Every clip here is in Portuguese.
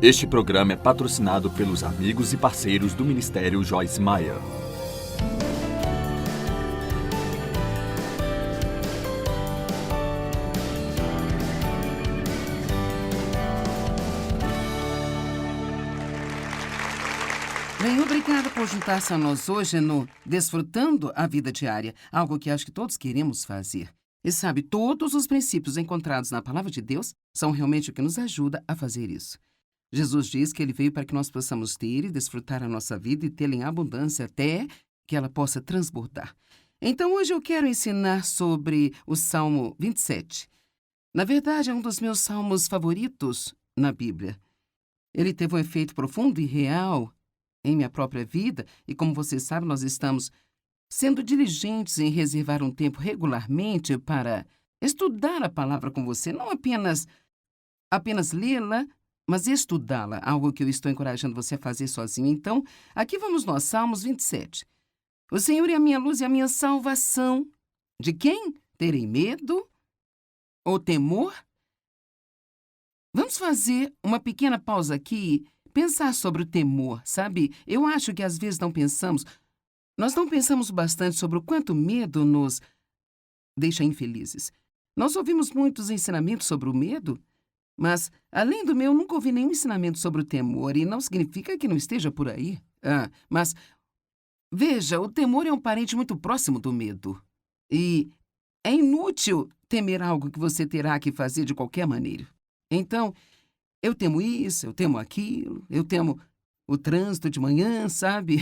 Este programa é patrocinado pelos amigos e parceiros do Ministério Joyce Meyer. Bem, obrigada por juntar-se a nós hoje no Desfrutando a Vida Diária, algo que acho que todos queremos fazer. E sabe, todos os princípios encontrados na Palavra de Deus são realmente o que nos ajuda a fazer isso. Jesus diz que Ele veio para que nós possamos ter e desfrutar a nossa vida e tê-la em abundância até que ela possa transbordar. Então, hoje eu quero ensinar sobre o Salmo 27. Na verdade, é um dos meus salmos favoritos na Bíblia. Ele teve um efeito profundo e real em minha própria vida, e como você sabe, nós estamos sendo diligentes em reservar um tempo regularmente para estudar a palavra com você, não apenas lê-la, mas estudá-la, algo que eu estou encorajando você a fazer sozinho. Então, aqui vamos nós, Salmos 27. O Senhor é a minha luz e a minha salvação. De quem terei medo ou temor? Vamos fazer uma pequena pausa aqui e pensar sobre o temor, sabe? Eu acho que às vezes nós não pensamos bastante sobre o quanto o medo nos deixa infelizes. Nós ouvimos muitos ensinamentos sobre o medo, mas, além do meu, nunca ouvi nenhum ensinamento sobre o temor, e não significa que não esteja por aí. Mas, veja, o temor é um parente muito próximo do medo. E é inútil temer algo que você terá que fazer de qualquer maneira. Então, eu temo isso, eu temo aquilo, eu temo o trânsito de manhã, sabe?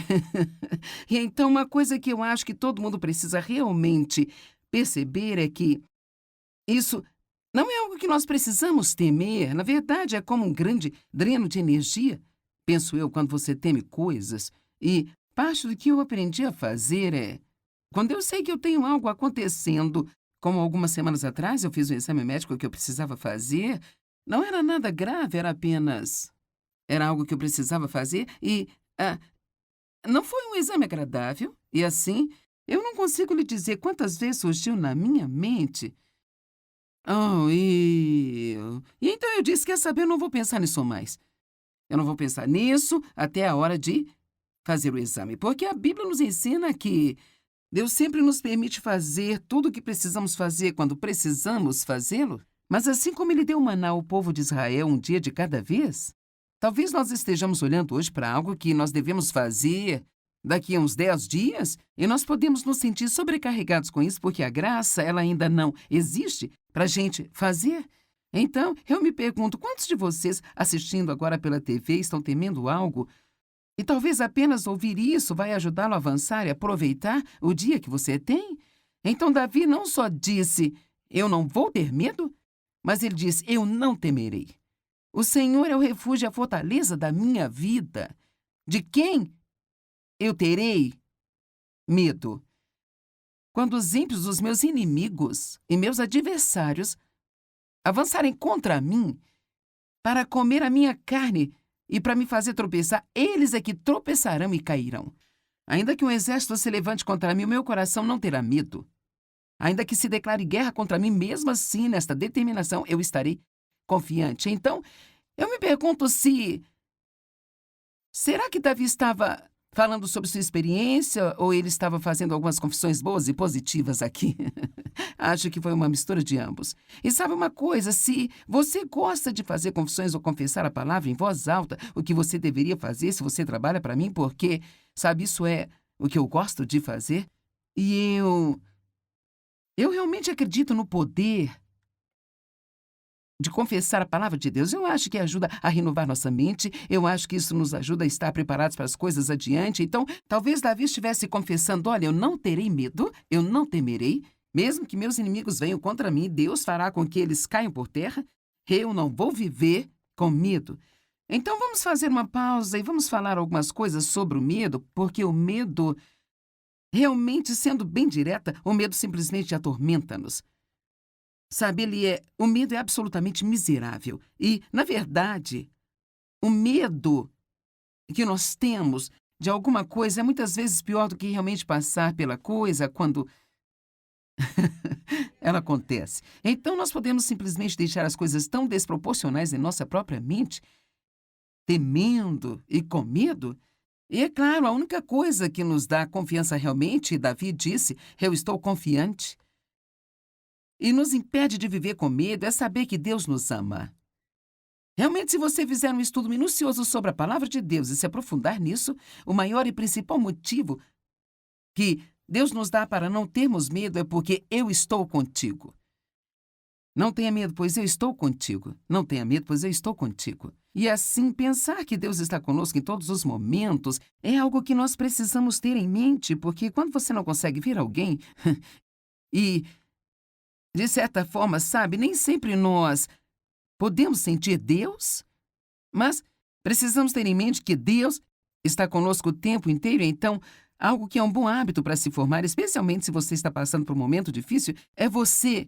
E então, uma coisa que eu acho que todo mundo precisa realmente perceber é que isso não é algo que nós precisamos temer. Na verdade, é como um grande dreno de energia, penso eu, quando você teme coisas. E parte do que eu aprendi a fazer é, quando eu sei que eu tenho algo acontecendo, como algumas semanas atrás eu fiz um exame médico que eu precisava fazer, não era nada grave, era algo que eu precisava fazer e não foi um exame agradável. E assim, eu não consigo lhe dizer quantas vezes surgiu na minha mente. E então eu disse, quer saber, eu não vou pensar nisso mais. Eu não vou pensar nisso até a hora de fazer o exame, porque a Bíblia nos ensina que Deus sempre nos permite fazer tudo o que precisamos fazer quando precisamos fazê-lo. Mas assim como Ele deu maná ao povo de Israel um dia de cada vez, talvez nós estejamos olhando hoje para algo que nós devemos fazer daqui a uns 10 dias e nós podemos nos sentir sobrecarregados com isso porque a graça, ela ainda não existe para a gente fazer. Então, eu me pergunto, quantos de vocês assistindo agora pela TV estão temendo algo e talvez apenas ouvir isso vai ajudá-lo a avançar e aproveitar o dia que você tem? Então, Davi não só disse, eu não vou ter medo, mas ele disse, eu não temerei. O Senhor é o refúgio e a fortaleza da minha vida. De quem eu terei medo? Quando os ímpios, os meus inimigos e meus adversários avançarem contra mim para comer a minha carne e para me fazer tropeçar, eles é que tropeçarão e cairão. Ainda que um exército se levante contra mim, o meu coração não terá medo. Ainda que se declare guerra contra mim, mesmo assim, nesta determinação, eu estarei confiante. Então, eu me pergunto será que Davi estava falando sobre sua experiência ou ele estava fazendo algumas confissões boas e positivas aqui? Acho que foi uma mistura de ambos. E sabe uma coisa, se você gosta de fazer confissões ou confessar a palavra em voz alta, o que você deveria fazer se você trabalha para mim, porque, sabe, isso é o que eu gosto de fazer. E eu realmente acredito no poder de confessar a palavra de Deus. Eu acho que ajuda a renovar nossa mente, eu acho que isso nos ajuda a estar preparados para as coisas adiante. Então, talvez Davi estivesse confessando, olha, eu não terei medo, eu não temerei, mesmo que meus inimigos venham contra mim, Deus fará com que eles caiam por terra, eu não vou viver com medo. Então, vamos fazer uma pausa e vamos falar algumas coisas sobre o medo, porque o medo, realmente sendo bem direta, o medo simplesmente atormenta-nos. Sabe, o medo é absolutamente miserável. E, na verdade, o medo que nós temos de alguma coisa é muitas vezes pior do que realmente passar pela coisa quando ela acontece. Então, nós podemos simplesmente deixar as coisas tão desproporcionais em nossa própria mente temendo e com medo. E é claro, a única coisa que nos dá confiança realmente, Davi disse, eu estou confiante, e nos impede de viver com medo é saber que Deus nos ama. Realmente, se você fizer um estudo minucioso sobre a palavra de Deus e se aprofundar nisso, o maior e principal motivo que Deus nos dá para não termos medo é porque eu estou contigo. Não tenha medo, pois eu estou contigo. Não tenha medo, pois eu estou contigo. E assim, pensar que Deus está conosco em todos os momentos é algo que nós precisamos ter em mente, porque quando você não consegue ver alguém e, de certa forma, sabe, nem sempre nós podemos sentir Deus, mas precisamos ter em mente que Deus está conosco o tempo inteiro, então, algo que é um bom hábito para se formar, especialmente se você está passando por um momento difícil, é você,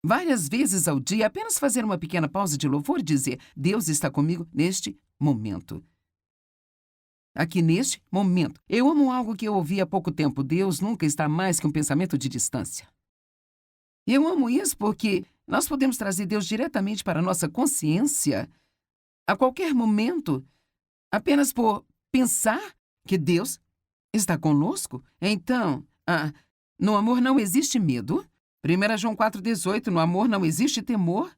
várias vezes ao dia, apenas fazer uma pequena pausa de louvor e dizer: Deus está comigo neste momento. Aqui neste momento. Eu amo algo que eu ouvi há pouco tempo: Deus nunca está mais que um pensamento de distância. Eu amo isso porque nós podemos trazer Deus diretamente para a nossa consciência a qualquer momento, apenas por pensar que Deus está conosco. Então, no amor não existe medo. 1 João 4,18, no amor não existe temor.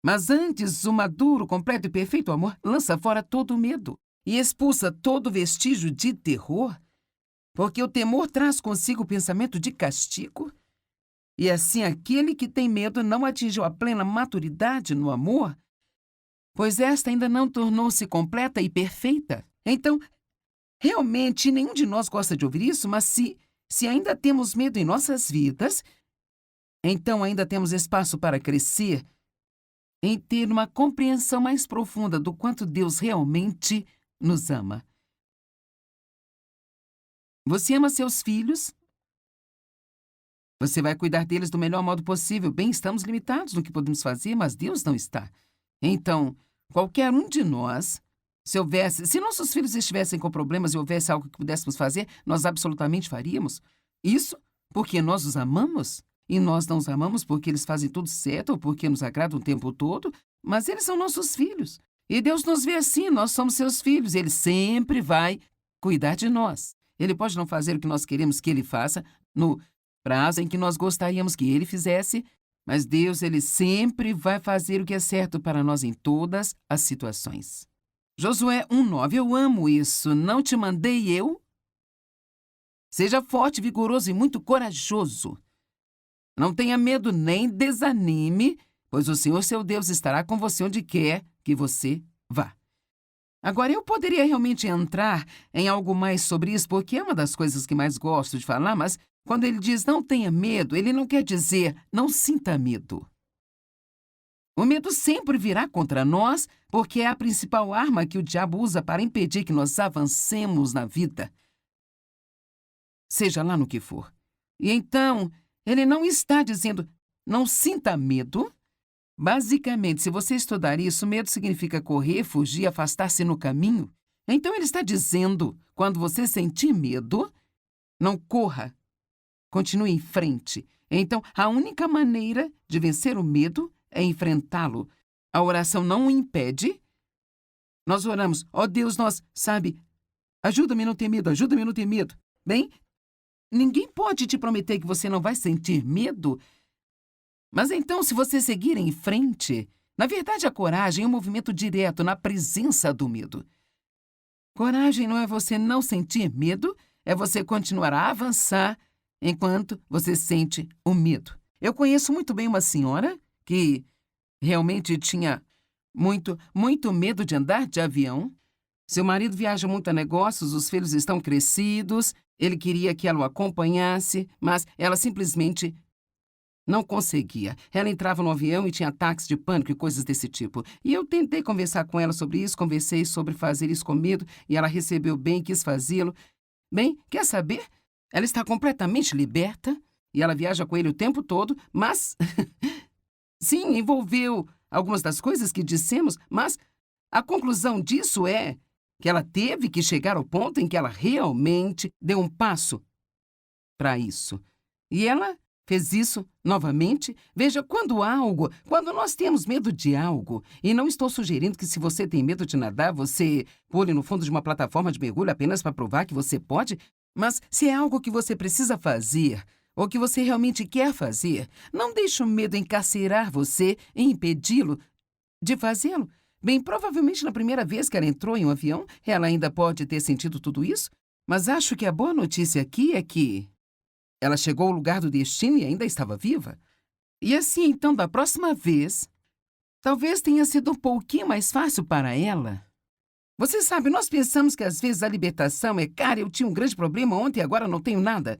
Mas antes, o maduro, completo e perfeito amor lança fora todo o medo e expulsa todo vestígio de terror, porque o temor traz consigo o pensamento de castigo. E assim, aquele que tem medo não atingiu a plena maturidade no amor, pois esta ainda não tornou-se completa e perfeita. Então, realmente, nenhum de nós gosta de ouvir isso, mas se ainda temos medo em nossas vidas, então ainda temos espaço para crescer em ter uma compreensão mais profunda do quanto Deus realmente nos ama. Você ama seus filhos? Você vai cuidar deles do melhor modo possível. Bem, estamos limitados no que podemos fazer, mas Deus não está. Então, qualquer um de nós, se nossos filhos estivessem com problemas e houvesse algo que pudéssemos fazer, nós absolutamente faríamos. Isso porque nós os amamos. E nós não os amamos porque eles fazem tudo certo ou porque nos agradam o tempo todo, mas eles são nossos filhos. E Deus nos vê assim, nós somos seus filhos. Ele sempre vai cuidar de nós. Ele pode não fazer o que nós queremos que ele faça no prazo em que nós gostaríamos que ele fizesse, mas Deus, ele sempre vai fazer o que é certo para nós em todas as situações. Josué 1,9, eu amo isso. Não te mandei eu? Seja forte, vigoroso e muito corajoso. Não tenha medo nem desanime, pois o Senhor seu Deus estará com você onde quer que você vá. Agora, eu poderia realmente entrar em algo mais sobre isso, porque é uma das coisas que mais gosto de falar, mas quando ele diz não tenha medo, ele não quer dizer não sinta medo. O medo sempre virá contra nós, porque é a principal arma que o diabo usa para impedir que nós avancemos na vida, seja lá no que for. E então, ele não está dizendo não sinta medo. Basicamente, se você estudar isso, medo significa correr, fugir, afastar-se no caminho. Então ele está dizendo, quando você sentir medo, não corra, continue em frente. Então, a única maneira de vencer o medo é enfrentá-lo. A oração não o impede. Nós oramos, ó Deus, ajuda-me a não ter medo, ajuda-me a não ter medo. Bem, ninguém pode te prometer que você não vai sentir medo. Mas então, se você seguir em frente, na verdade, a coragem é um movimento direto na presença do medo. Coragem não é você não sentir medo, é você continuar a avançar enquanto você sente o medo. Eu conheço muito bem uma senhora que realmente tinha muito medo de andar de avião. Seu marido viaja muito a negócios, os filhos estão crescidos, ele queria que ela o acompanhasse, mas ela simplesmente não conseguia. Ela entrava no avião e tinha ataques de pânico e coisas desse tipo. E eu tentei conversar com ela sobre isso, conversei sobre fazer isso com medo, e ela recebeu bem, quis fazê-lo. Bem, quer saber? Ela está completamente liberta, e ela viaja com ele o tempo todo, mas... Sim, envolveu algumas das coisas que dissemos, mas a conclusão disso é que ela teve que chegar ao ponto em que ela realmente deu um passo para isso. E ela fez isso novamente. Veja, quando nós temos medo de algo, e não estou sugerindo que se você tem medo de nadar, você pule no fundo de uma plataforma de mergulho apenas para provar que você pode, mas se é algo que você precisa fazer, ou que você realmente quer fazer, não deixe o medo encarcerar você e impedi-lo de fazê-lo. Bem, provavelmente na primeira vez que ela entrou em um avião, ela ainda pode ter sentido tudo isso, mas acho que a boa notícia aqui é que ela chegou ao lugar do destino e ainda estava viva. E assim, então, da próxima vez, talvez tenha sido um pouquinho mais fácil para ela. Você sabe, nós pensamos que às vezes a libertação é, cara, eu tinha um grande problema ontem e agora não tenho nada.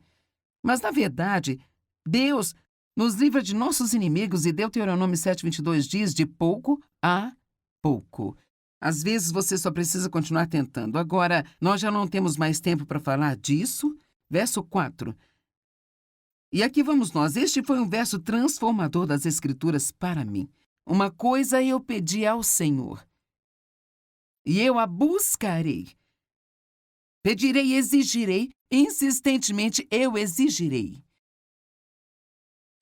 Mas, na verdade, Deus nos livra de nossos inimigos e Deuteronômio 7:22 diz de pouco a pouco. Às vezes você só precisa continuar tentando. Agora, nós já não temos mais tempo para falar disso. Verso 4. E aqui vamos nós. Este foi um verso transformador das Escrituras para mim. Uma coisa eu pedi ao Senhor, e eu a buscarei. Pedirei e exigirei, insistentemente eu exigirei.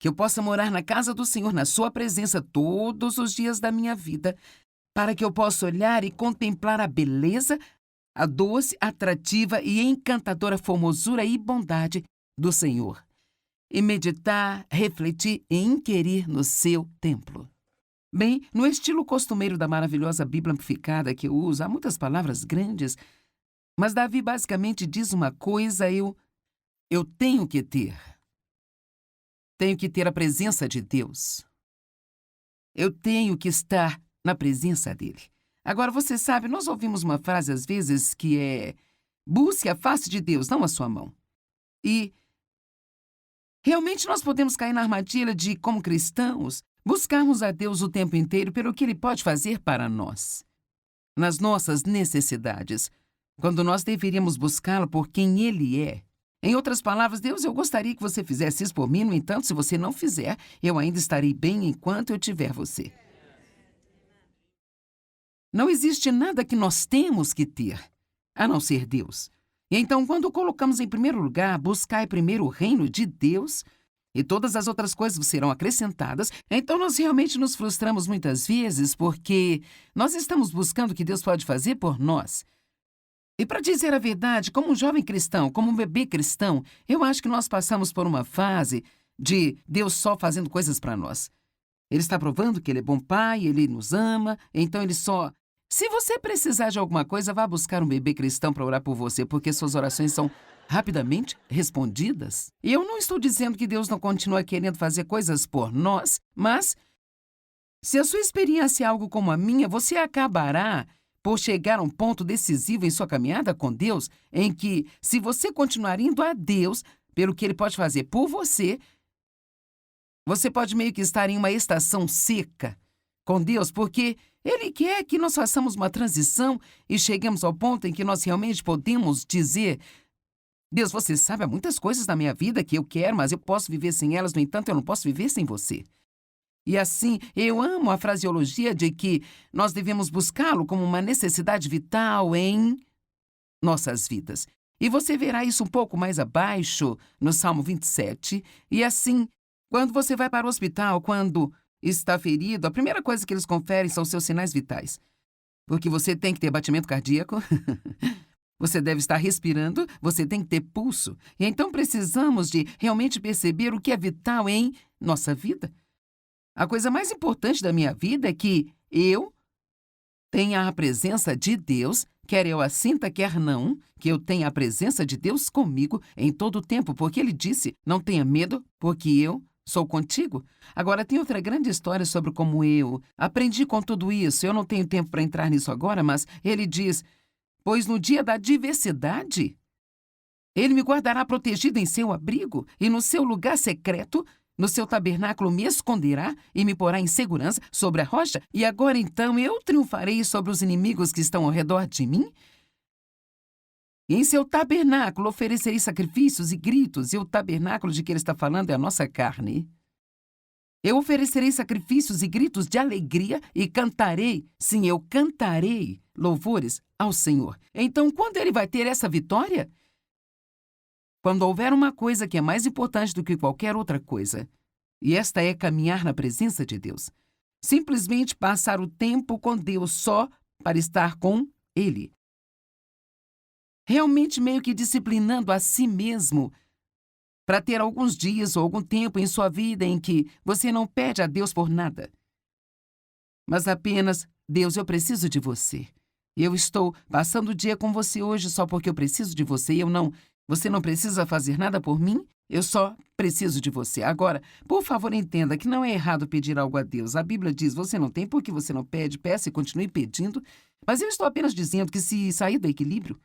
Que eu possa morar na casa do Senhor, na sua presença, todos os dias da minha vida, para que eu possa olhar e contemplar a beleza, a doce, atrativa e encantadora formosura e bondade do Senhor. E meditar, refletir e inquirir no seu templo. Bem, no estilo costumeiro da maravilhosa Bíblia amplificada que eu uso, há muitas palavras grandes, mas Davi basicamente diz uma coisa, eu tenho que ter. Tenho que ter a presença de Deus. Eu tenho que estar na presença dele. Agora, você sabe, nós ouvimos uma frase às vezes que é: busque a face de Deus, não a sua mão. E realmente nós podemos cair na armadilha de, como cristãos, buscarmos a Deus o tempo inteiro pelo que Ele pode fazer para nós, nas nossas necessidades, quando nós deveríamos buscá-lo por quem Ele é. Em outras palavras, Deus, eu gostaria que você fizesse isso por mim, no entanto, se você não fizer, eu ainda estarei bem enquanto eu tiver você. Não existe nada que nós temos que ter, a não ser Deus. E então, quando colocamos em primeiro lugar, buscai primeiro o reino de Deus, e todas as outras coisas serão acrescentadas, então nós realmente nos frustramos muitas vezes porque nós estamos buscando o que Deus pode fazer por nós. E para dizer a verdade, como um jovem cristão, como um bebê cristão, eu acho que nós passamos por uma fase de Deus só fazendo coisas para nós. Ele está provando que Ele é bom pai, Ele nos ama, então Ele só... Se você precisar de alguma coisa, vá buscar um bebê cristão para orar por você, porque suas orações são rapidamente respondidas. E eu não estou dizendo que Deus não continua querendo fazer coisas por nós, mas se a sua experiência é algo como a minha, você acabará por chegar a um ponto decisivo em sua caminhada com Deus, em que, se você continuar indo a Deus pelo que Ele pode fazer por você, você pode meio que estar em uma estação seca com Deus, porque Ele quer que nós façamos uma transição e cheguemos ao ponto em que nós realmente podemos dizer: Deus, você sabe, há muitas coisas na minha vida que eu quero, mas eu posso viver sem elas, no entanto, eu não posso viver sem você. E assim, eu amo a fraseologia de que nós devemos buscá-lo como uma necessidade vital em nossas vidas. E você verá isso um pouco mais abaixo, no Salmo 27. E assim, quando você vai para o hospital, quando está ferido, a primeira coisa que eles conferem são seus sinais vitais. Porque você tem que ter batimento cardíaco, você deve estar respirando, você tem que ter pulso. E então precisamos de realmente perceber o que é vital em nossa vida. A coisa mais importante da minha vida é que eu tenha a presença de Deus, quer eu a sinta, quer não, que eu tenha a presença de Deus comigo em todo o tempo, porque Ele disse: não tenha medo, porque eu sou contigo. Agora, tem outra grande história sobre como eu aprendi com tudo isso. Eu não tenho tempo para entrar nisso agora, mas Ele diz: pois no dia da adversidade, Ele me guardará protegido em seu abrigo, e no seu lugar secreto, no seu tabernáculo me esconderá e me porá em segurança sobre a rocha, e agora então eu triunfarei sobre os inimigos que estão ao redor de mim? E em seu tabernáculo oferecerei sacrifícios e gritos, e o tabernáculo de que ele está falando é a nossa carne. Eu oferecerei sacrifícios e gritos de alegria e cantarei, sim, eu cantarei louvores ao Senhor. Então, quando ele vai ter essa vitória? quando houver uma coisa que é mais importante do que qualquer outra coisa, e esta é caminhar na presença de Deus. Simplesmente passar o tempo com Deus só para estar com Ele. Realmente meio que disciplinando a si mesmo para ter alguns dias ou algum tempo em sua vida em que você não pede a Deus por nada. Mas apenas, Deus, eu preciso de você. Eu estou passando o dia com você hoje só porque eu preciso de você e você não precisa fazer nada por mim, eu só preciso de você. Agora, por favor, entenda que não é errado pedir algo a Deus. A Bíblia diz, você não tem porque você não pede, peça e continue pedindo. Mas eu estou apenas dizendo que se sair do equilíbrio,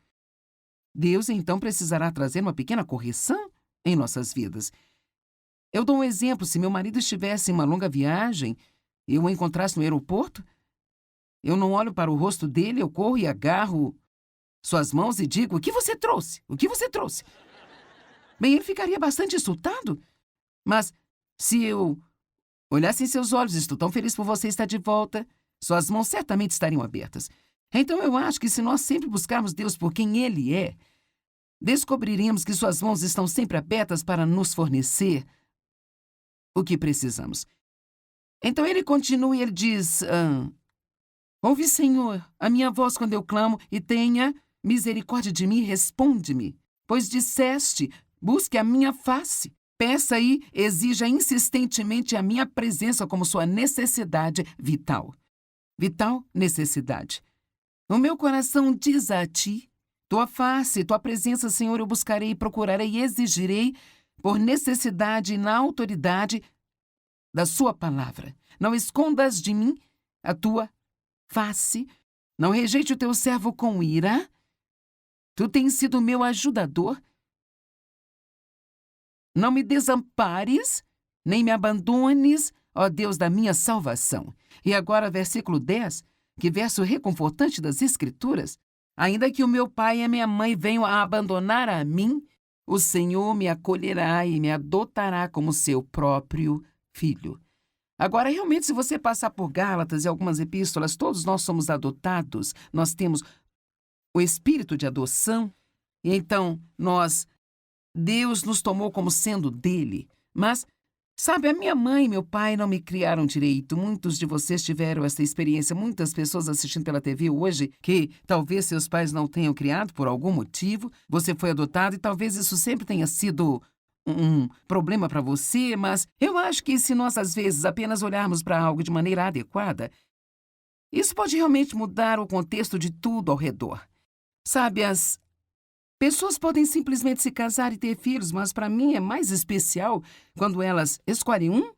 Deus então precisará trazer uma pequena correção em nossas vidas. Eu dou um exemplo, se meu marido estivesse em uma longa viagem e eu o encontrasse no aeroporto, eu não olho para o rosto dele, eu corro e agarro suas mãos e digo, o que você trouxe? O que você trouxe? Bem, ele ficaria bastante insultado. Mas se eu olhasse em seus olhos, estou tão feliz por você estar de volta, suas mãos certamente estariam abertas. Então eu acho que se nós sempre buscarmos Deus por quem Ele é, descobriremos que suas mãos estão sempre abertas para nos fornecer o que precisamos. Então ele continua e ele diz, ouve, Senhor, a minha voz quando eu clamo e tenha misericórdia de mim, responde-me. Pois disseste, busque a minha face. Peça e exija insistentemente a minha presença como sua necessidade vital. Vital necessidade. O meu coração diz a ti, tua face, tua presença, Senhor, eu buscarei, procurarei e exigirei por necessidade e na autoridade da sua palavra. Não escondas de mim a tua face, não rejeite o teu servo com ira. Tu tens sido meu ajudador. Não me desampares, nem me abandones, ó Deus da minha salvação. E agora, versículo 10, que verso reconfortante das Escrituras. Ainda que o meu pai e a minha mãe venham a abandonar a mim, o Senhor me acolherá e me adotará como seu próprio filho. Agora, realmente, se você passar por Gálatas e algumas epístolas, todos nós somos adotados, nós temos o espírito de adoção, e então Deus nos tomou como sendo dele. Mas, sabe, a minha mãe e meu pai não me criaram direito. Muitos de vocês tiveram essa experiência, muitas pessoas assistindo pela TV hoje, que talvez seus pais não tenham criado por algum motivo, você foi adotado e talvez isso sempre tenha sido um problema para você, mas eu acho que se nós, às vezes, apenas olharmos para algo de maneira adequada, isso pode realmente mudar o contexto de tudo ao redor. Sabe, as pessoas podem simplesmente se casar e ter filhos, mas para mim é mais especial quando elas escolhem um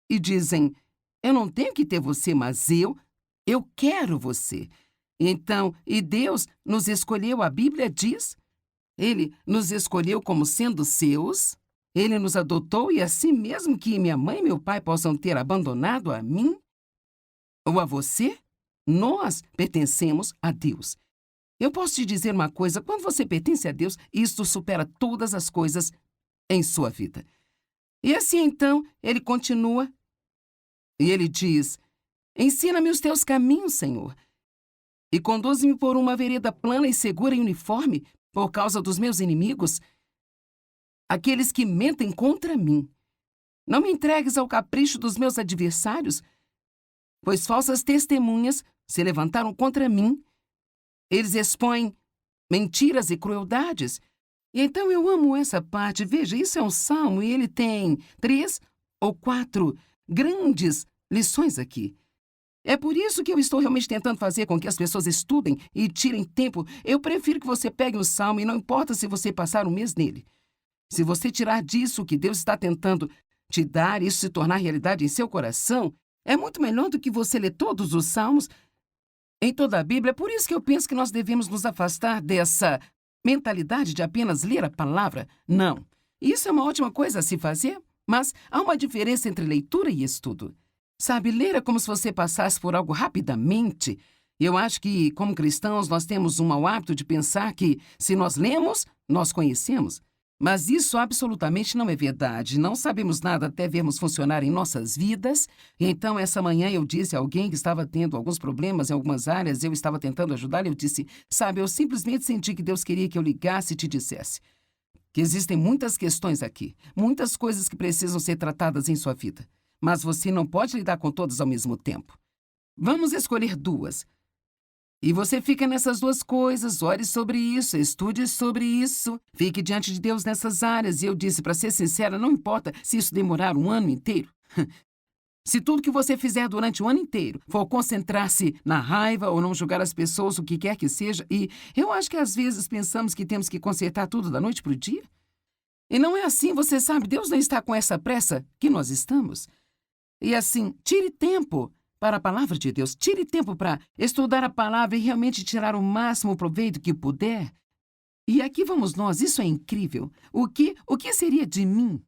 e dizem, eu não tenho que ter você, mas eu quero você. Então, e Deus nos escolheu, a Bíblia diz, Ele nos escolheu como sendo seus, Ele nos adotou e assim mesmo que minha mãe e meu pai possam ter abandonado a mim ou a você, nós pertencemos a Deus. Eu posso te dizer uma coisa, quando você pertence a Deus, isto supera todas as coisas em sua vida. E assim então, ele continua e ele diz, ensina-me os teus caminhos, Senhor, e conduze-me por uma vereda plana e segura e uniforme, por causa dos meus inimigos, aqueles que mentem contra mim. Não me entregues ao capricho dos meus adversários, pois falsas testemunhas se levantaram contra mim. Eles expõem mentiras e crueldades. E então eu amo essa parte. Veja, isso é um salmo e ele tem 3 ou 4 grandes lições aqui. É por isso que eu estou realmente tentando fazer com que as pessoas estudem e tirem tempo. Eu prefiro que você pegue um salmo e não importa se você passar um mês nele. Se você tirar disso o que Deus está tentando te dar e isso se tornar realidade em seu coração, é muito melhor do que você ler todos os salmos em toda a Bíblia. É por isso que eu penso que nós devemos nos afastar dessa mentalidade de apenas ler a palavra. Não. Isso é uma ótima coisa a se fazer, mas há uma diferença entre leitura e estudo. Sabe, ler é como se você passasse por algo rapidamente. Eu acho que, como cristãos, nós temos um mau hábito de pensar que, se nós lemos, nós conhecemos. Mas isso absolutamente não é verdade. Não sabemos nada até vermos funcionar em nossas vidas. E então, essa manhã, eu disse a alguém que estava tendo alguns problemas em algumas áreas, eu estava tentando ajudá-lo, eu disse, sabe, eu simplesmente senti que Deus queria que eu ligasse e te dissesse. que existem muitas questões aqui, muitas coisas que precisam ser tratadas em sua vida, mas você não pode lidar com todas ao mesmo tempo. Vamos escolher duas. E você fica nessas duas coisas, ore sobre isso, estude sobre isso, fique diante de Deus nessas áreas. E eu disse, para ser sincera, não importa se isso demorar um ano inteiro. Se tudo que você fizer durante o ano inteiro for concentrar-se na raiva ou não julgar as pessoas, o que quer que seja, e eu acho que às vezes pensamos que temos que consertar tudo da noite para o dia. E não é assim, você sabe, Deus não está com essa pressa que nós estamos. E assim, tire tempo para a palavra de Deus, tire tempo para estudar a palavra e realmente tirar o máximo proveito que puder. E aqui vamos nós, isso é incrível. O que seria de mim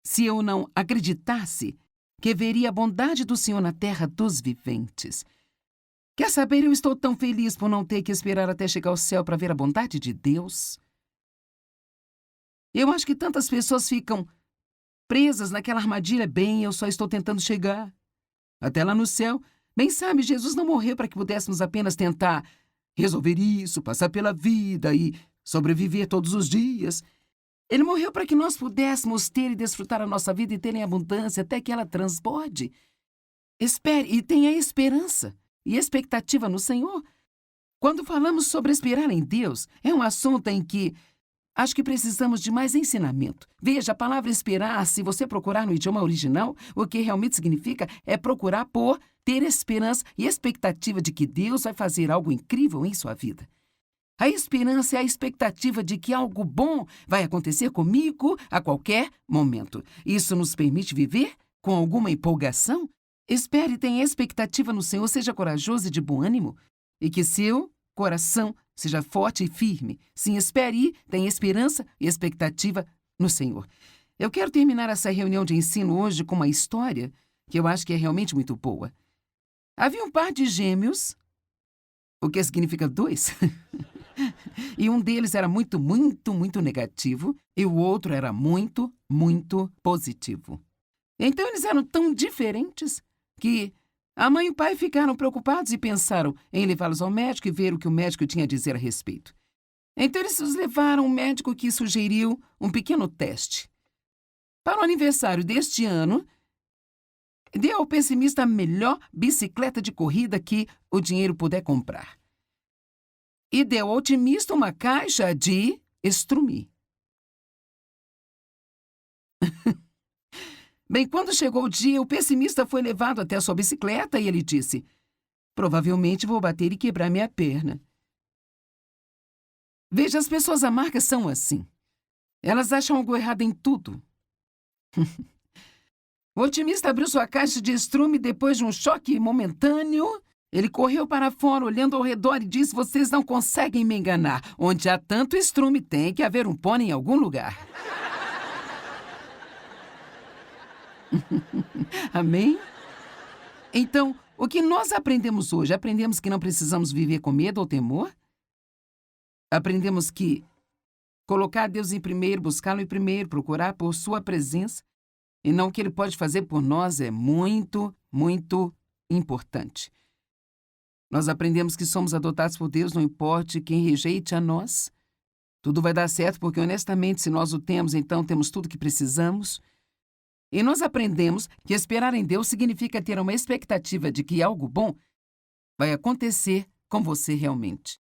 se eu não acreditasse que veria a bondade do Senhor na terra dos viventes? Quer saber, eu estou tão feliz por não ter que esperar até chegar ao céu para ver a bondade de Deus. Eu acho que tantas pessoas ficam presas naquela armadilha. Bem, eu só estou tentando chegar até lá no céu. Bem, sabe, Jesus não morreu para que pudéssemos apenas tentar resolver isso, passar pela vida e sobreviver todos os dias. Ele morreu para que nós pudéssemos ter e desfrutar a nossa vida e ter em abundância até que ela transborde. Espere e tenha esperança e expectativa no Senhor. Quando falamos sobre esperar em Deus, é um assunto em que acho que precisamos de mais ensinamento. Veja, a palavra esperar, se você procurar no idioma original, o que realmente significa é procurar por, ter esperança e expectativa de que Deus vai fazer algo incrível em sua vida. A esperança é a expectativa de que algo bom vai acontecer comigo a qualquer momento. Isso nos permite viver com alguma empolgação? Espere e tenha expectativa no Senhor, seja corajoso e de bom ânimo, e que seu coração seja forte e firme. Sim, espere e tenha esperança e expectativa no Senhor. Eu quero terminar essa reunião de ensino hoje com uma história que eu acho que é realmente muito boa. Havia um par de gêmeos, o que significa dois, e um deles era muito, muito, muito negativo, e o outro era muito, muito positivo. Então eles eram tão diferentes que a mãe e o pai ficaram preocupados e pensaram em levá-los ao médico e ver o que o médico tinha a dizer a respeito. Então eles os levaram ao médico, que sugeriu um pequeno teste. Para o aniversário deste ano, deu ao pessimista a melhor bicicleta de corrida que o dinheiro puder comprar. E deu ao otimista uma caixa de estrume. Bem, quando chegou o dia, o pessimista foi levado até a sua bicicleta e ele disse: provavelmente vou bater e quebrar minha perna. Veja, as pessoas amargas são assim. Elas acham algo errado em tudo. O otimista abriu sua caixa de estrume depois de um choque momentâneo. Ele correu para fora, olhando ao redor e disse: vocês não conseguem me enganar. Onde há tanto estrume, tem que haver um pônei em algum lugar. Amém? Então, o que nós aprendemos hoje? Aprendemos que não precisamos viver com medo ou temor? Aprendemos que colocar Deus em primeiro, buscá-lo em primeiro, procurar por sua presença, e não o que ele pode fazer por nós é muito, muito importante. Nós aprendemos que somos adotados por Deus, não importa quem rejeite a nós. Tudo vai dar certo porque, honestamente, se nós o temos, então temos tudo que precisamos. E nós aprendemos que esperar em Deus significa ter uma expectativa de que algo bom vai acontecer com você realmente.